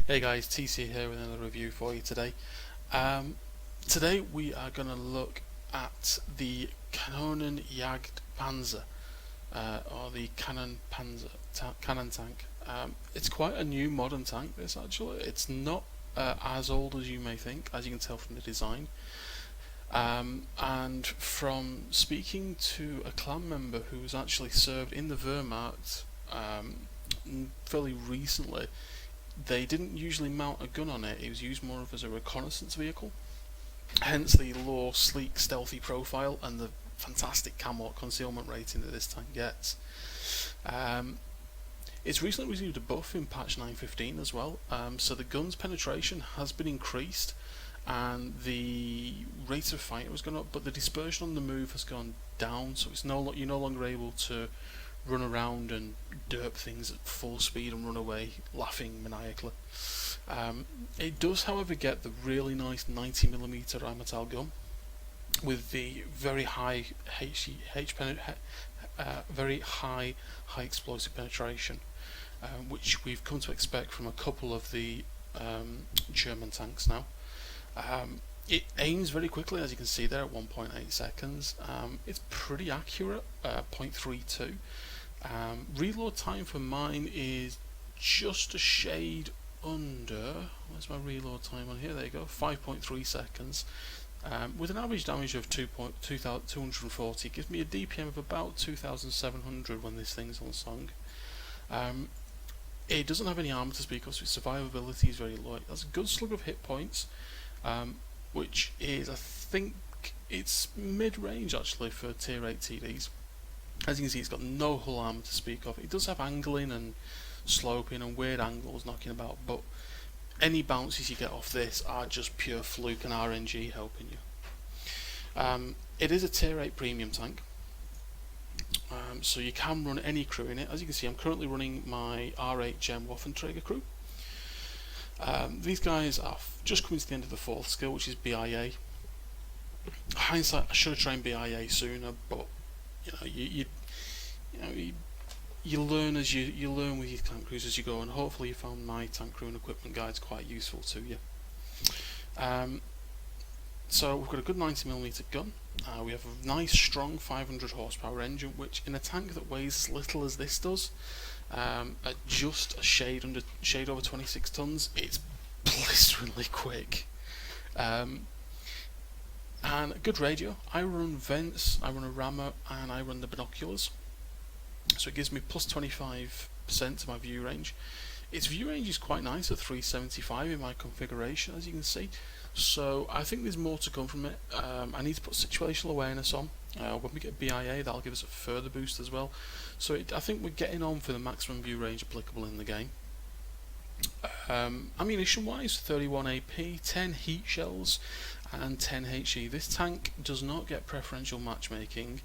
Hey guys, TC here with another review for you today. Today we are going to look at the Kanonenjagdpanzer, or the Cannon tank. It's quite a new modern tank, this actually. It's not as old as you may think, as you can tell from the design. And from speaking to a clan member who's actually served in the Wehrmacht fairly recently, they didn't usually mount a gun on it. It was used more of as a reconnaissance vehicle, hence the low, sleek, stealthy profile and the fantastic camo concealment rating that this tank gets. It's recently received a buff in patch 9.15 as well, so the gun's penetration has been increased and the rate of fire has gone up, but the dispersion on the move has gone down, so you're no longer able to run around and derp things at full speed and run away laughing maniacally. It does, however, get the really nice 90mm Rheinmetall gun with the very high very high explosive penetration, which we've come to expect from a couple of the German tanks now. It aims very quickly, as you can see there, at 1.8 seconds. It's pretty accurate, 0.32. Reload time for mine is just a shade under, where's my reload time on here, there you go, 5.3 seconds. With an average damage of 240, it gives me a DPM of about 2,700 when this thing's on song. It doesn't have any armor to speak of, so its survivability is very low. It has a good slug of hit points, which is, I think, it's mid-range actually for tier 8 TDs. As you can see, it's got no hull armor to speak of. It does have angling and sloping and weird angles knocking about, but any bounces you get off this are just pure fluke and RNG helping you. It is a tier 8 premium tank, so you can run any crew in it. As you can see, I'm currently running my R8 Gem Waffenträger crew. These guys are just coming to the end of the 4th skill, which is BIA. Hindsight, I should have trained BIA sooner, but you learn as you learn with your tank crews as you go, and hopefully you found my tank crew and equipment guides quite useful to you. So we've got a good 90mm gun. We have a nice strong 500 horsepower engine, which in a tank that weighs as little as this does, at just a shade over 26 tons, it's blisteringly quick. And a good radio. I run vents, I run a rammer, and I run the binoculars, so it gives me plus 25% to my view range. Its view range is quite nice at 375 in my configuration, as you can see, so I think there's more to come from it. I need to put situational awareness on. When we get BIA, that'll give us a further boost as well, so I think we're getting on for the maximum view range applicable in the game. Ammunition wise, 31 AP, 10 heat shells and 10 HE. This tank does not get preferential matchmaking,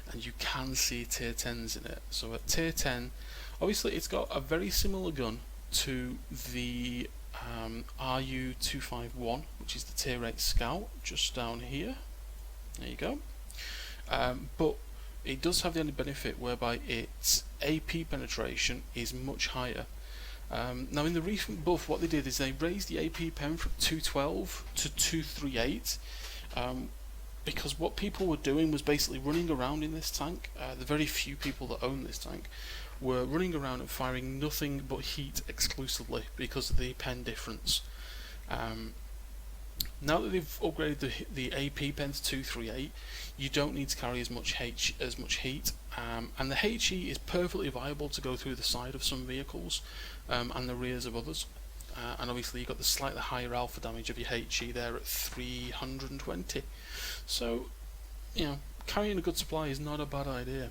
and you can see tier 10s in it. So at tier 10, obviously it's got a very similar gun to the RU-251, which is the tier 8 Scout, just down here. There you go. But it does have the added benefit whereby its AP penetration is much higher. Now in the recent buff, what they did is they raised the AP pen from 212 to 238, because what people were doing was basically running around in this tank. The very few people that own this tank were running around and firing nothing but heat exclusively because of the pen difference. Now that they've upgraded the AP pen to 238, you don't need to carry as much heat, and the HE is perfectly viable to go through the side of some vehicles and the rears of others. And obviously you've got the slightly higher alpha damage of your HE there at 320. So, carrying a good supply is not a bad idea.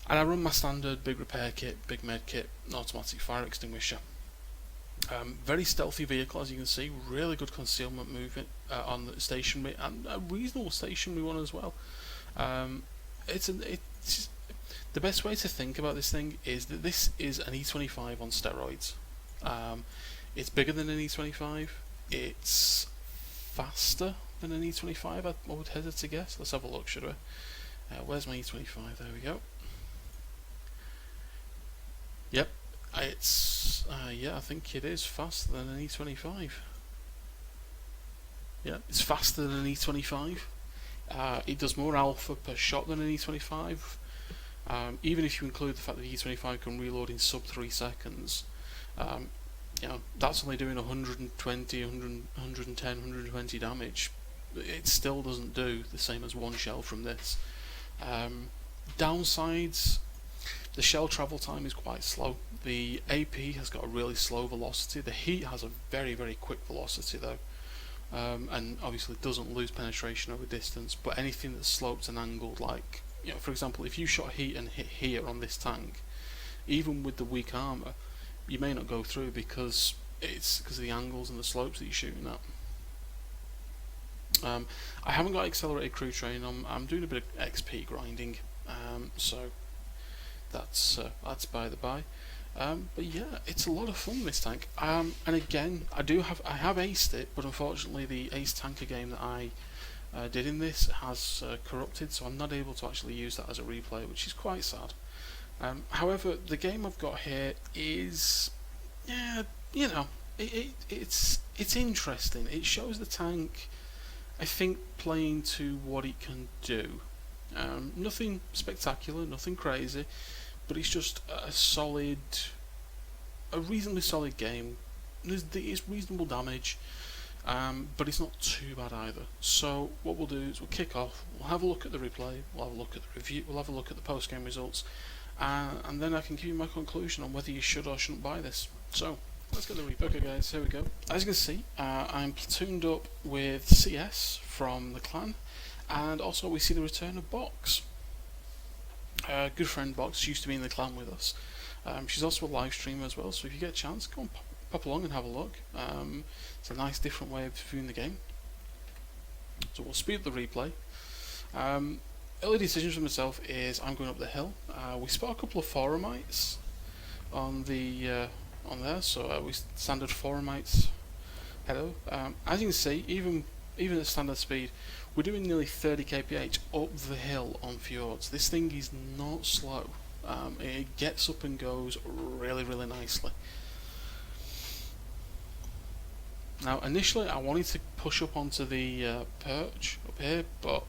And I run my standard big repair kit, big med kit, automatic fire extinguisher. Very stealthy vehicle, as you can see, really good concealment movement on the stationary, and a reasonable stationary one as well. It's the best way to think about this thing is that this is an E25 on steroids. It's bigger than an E25, it's faster than an E25, I would hesitate to guess. Let's have a look, should we? Where's my E25? There we go. Yep, It's yeah, I think it is faster than an E25. Yeah, it's faster than an E25. It does more alpha per shot than an E25. Even if you include the fact that the E25 can reload in sub 3 seconds, you know, that's only doing 120, 110, 120 damage. It still doesn't do the same as one shell from this. Downsides, the shell travel time is quite slow. The AP has got a really slow velocity. The heat has a very, very quick velocity though. And obviously doesn't lose penetration over distance, but anything that's sloped and angled, like, you know, for example, if you shot heat and hit here on this tank, even with the weak armor, you may not go through because of the angles and the slopes that you're shooting at. I haven't got accelerated crew training on. I'm doing a bit of XP grinding, so that's by the by. But yeah, it's a lot of fun, this tank. And again, I have aced it, but unfortunately the Ace Tanker game that I did in this has corrupted, so I'm not able to actually use that as a replay, which is quite sad. However, the game I've got here is, yeah, you know, it's interesting. It shows the tank, I think, playing to what it can do. Nothing spectacular, nothing crazy, but it's just a reasonably solid game. It's reasonable damage, but it's not too bad either. So what we'll do is we'll kick off, we'll have a look at the replay, we'll have a look at the review, we'll have a look at the post-game results, and then I can give you my conclusion on whether you should or shouldn't buy this. So let's get the replay. Okay guys, here we go. As you can see, I'm platooned up with CS from the clan, and also we see the return of Box. Good friend Box used to be in the clan with us. She's also a live streamer as well, so if you get a chance, go and pop along and have a look. It's a nice different way of viewing the game. So we'll speed up the replay. Early decisions for myself is I'm going up the hill. We spot a couple of forumites on the on there, so we standard forumites. Hello. As you can see, even at standard speed, we're doing nearly 30 kph up the hill on fjords. This thing is not slow. It gets up and goes really, really nicely. Now, initially, I wanted to push up onto the perch up here, but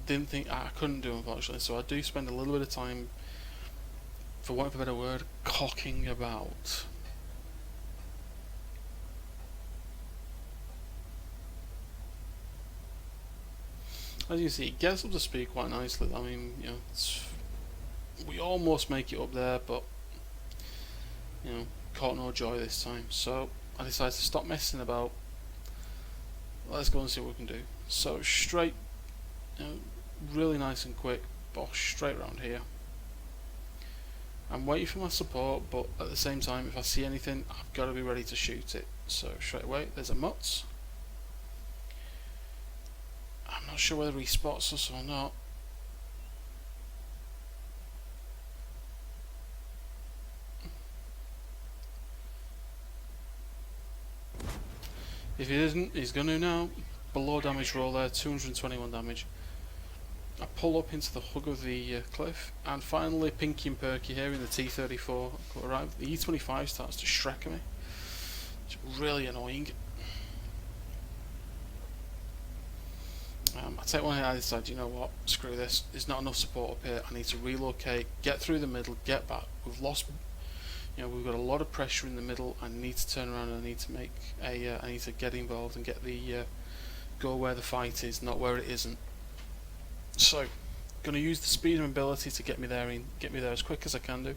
didn't think I couldn't do, unfortunately. So I do spend a little bit of time, for want of a better word, cocking about. As you can see, it gets up to speed quite nicely. I mean, you know, we almost make it up there, but you know, caught no joy this time. So I decided to stop messing about. Let's go and see what we can do. So straight, you know, really nice and quick, bosh, straight around here. I'm waiting for my support, but at the same time, if I see anything, I've got to be ready to shoot it. So straight away, there's a Mutz. I'm not sure whether he spots us or not. If he isn't, he's going to now. Below damage roll there, 221 damage. I pull up into the hug of the cliff, and finally, Pinky and Perky here in the T-34 arrive. The E-25 starts to Shrek me. It's really annoying. I take one hit, I decide, you know what, screw this, there's not enough support up here, I need to relocate, get through the middle, get back. We've lost, you know, we've got a lot of pressure in the middle. I need to turn around and I need to make a, I need to get involved and get the, go where the fight is, not where it isn't. So, going to use the speed and mobility to get me there as quick as I can do.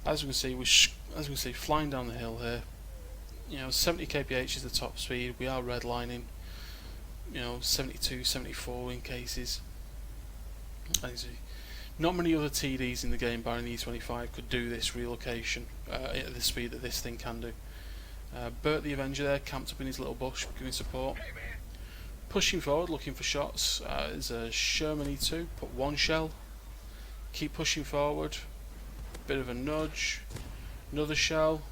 As we can see, flying down the hill here. You know, 70 kph is the top speed. We are redlining. You know, 72, 74 in cases. As you see, not many other TDs in the game, barring the E25, could do this relocation at the speed that this thing can do. Bert the Avenger there, camped up in his little bush, giving support. Pushing forward, looking for shots. There's a Sherman E2, put one shell. Keep pushing forward. Bit of a nudge. Another shell.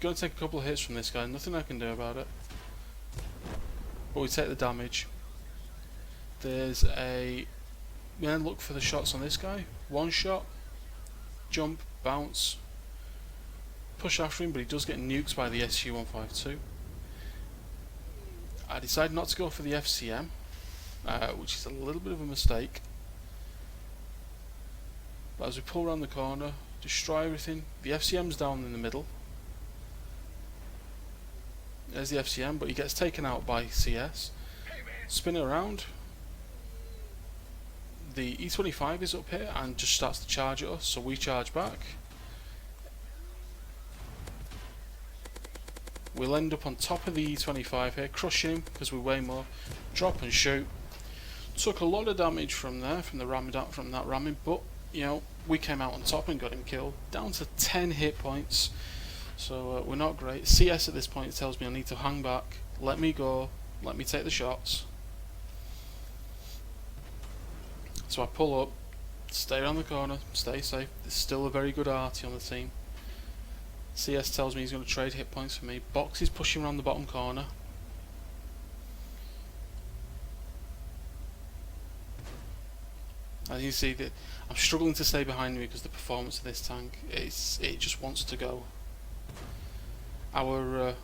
Going to take a couple of hits from this guy, nothing I can do about it. But we take the damage. There's a... We then look for the shots on this guy. One shot. Jump, bounce. push after him, but he does get nuked by the SU-152. I decided not to go for the FCM, which is a little bit of a mistake. But as we pull around the corner, destroy everything. The FCM's down in the middle. There's the FCM, but he gets taken out by CS. Spin around. The E25 is up here and just starts to charge at us, so we charge back. We'll end up on top of the E25 here, crushing him because we weigh more. Drop and shoot. Took a lot of damage from there, from that ramming, but you know, we came out on top and got him killed. Down to 10 hit points, so we're not great. CS at this point tells me I need to hang back, let me go, let me take the shots. So I pull up, stay around the corner, stay safe. There's still a very good arty on the team. CS tells me he's going to trade hit points for me. Box is pushing around the bottom corner. As you see, that I'm struggling to stay behind me because the performance of this tank, it just wants to go. Our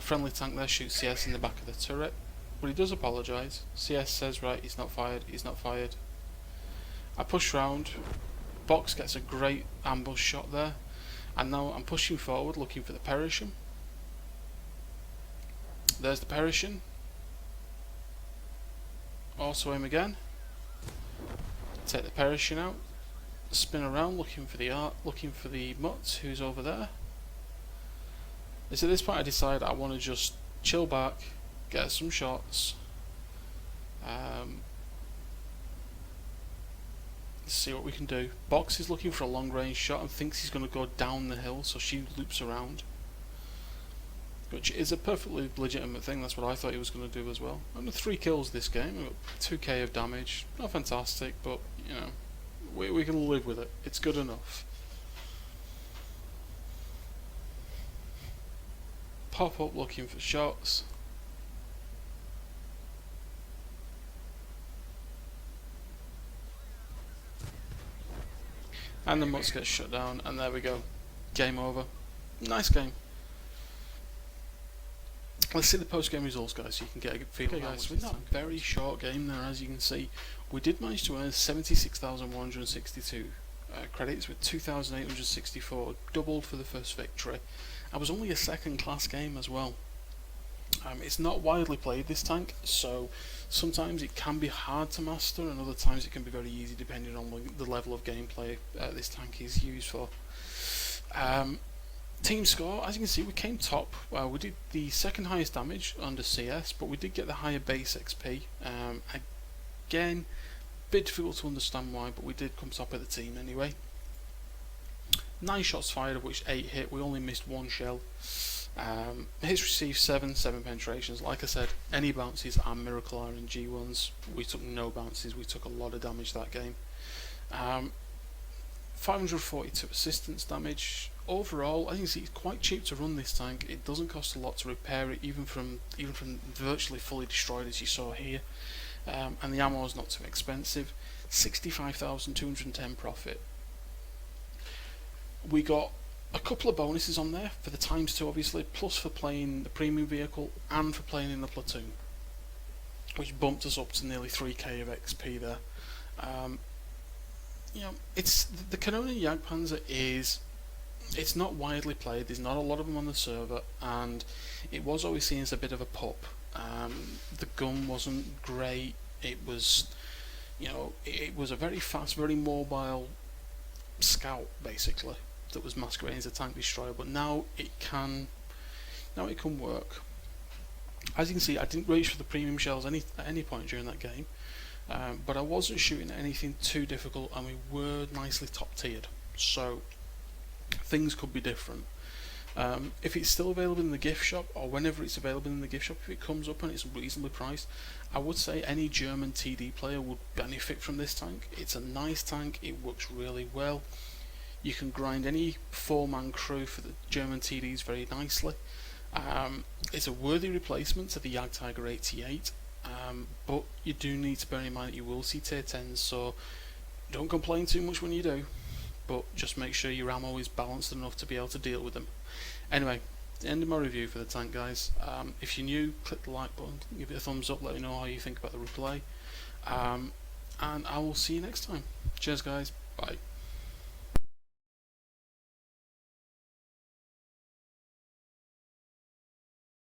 friendly tank there shoots CS in the back of the turret, but he does apologise. CS says, right, he's not fired, he's not fired. I push round. Box gets a great ambush shot there. And now I'm pushing forward looking for the Perishing. There's the Perishing. Also aim again. Take the Perishing out. Spin around looking for the Mutt who's over there. It's at this point I decide I want to just chill back, get some shots. See what we can do. Box is looking for a long range shot and thinks he's going to go down the hill, so she loops around, which is a perfectly legitimate thing. That's what I thought he was going to do as well. And 3 kills this game, we got 2k of damage. Not fantastic, but you know, we can live with it. It's good enough. Pop up looking for shots. And the Mutts get shut down, and there we go. Game over. Nice game. Let's see the post-game results, guys, so you can get a good feel. Okay, guys, with that very short game there, as you can see, we did manage to earn 76,162 credits with 2,864, doubled for the first victory. I was only a second-class game as well. It's not widely played, this tank, so sometimes it can be hard to master and other times it can be very easy depending on the level of gameplay this tank is used for. Team score, as you can see, we came top. We did the second highest damage under CS, but we did get the higher base XP. Again, a bit difficult to understand why, but we did come top of the team anyway. 9 shots fired, of which 8 hit. We only missed 1 shell. Hits received 7 penetrations. Like I said, any bounces are miracle RNG ones. We took no bounces, we took a lot of damage that game. 542 assistance damage. Overall, I think it's quite cheap to run this tank. It doesn't cost a lot to repair it, even from virtually fully destroyed as you saw here. And the ammo is not too expensive. 65,210 profit. We got a couple of bonuses on there for the ×2 obviously, plus for playing the premium vehicle and for playing in the platoon, which bumped us up to nearly 3k of XP there. You know, it's the Kanonenjagdpanzer it's not widely played. There's not a lot of them on the server, and it was always seen as a bit of a pup. The gun wasn't great. It was, you know, it was a very fast, very mobile scout basically that was masquerading as a tank destroyer, but now it can work. As you can see, I didn't reach for the premium shells at any point during that game, but I wasn't shooting at anything too difficult, and we were nicely top tiered, so things could be different. If it's still available in the gift shop, or whenever it's available in the gift shop, if it comes up and it's reasonably priced, I would say any German TD player would benefit from this tank. It's a nice tank, it works really well. You can grind any 4-man crew for the German TDs very nicely. It's a worthy replacement to the Jagdtiger 88, but you do need to bear in mind that you will see tier 10s, so don't complain too much when you do. but just make sure your ammo is balanced enough to be able to deal with them. Anyway, the end of my review for the tank, guys. If you're new, click the like button, give it a thumbs up, let me know how you think about the replay, and I will see you next time. Cheers guys, bye.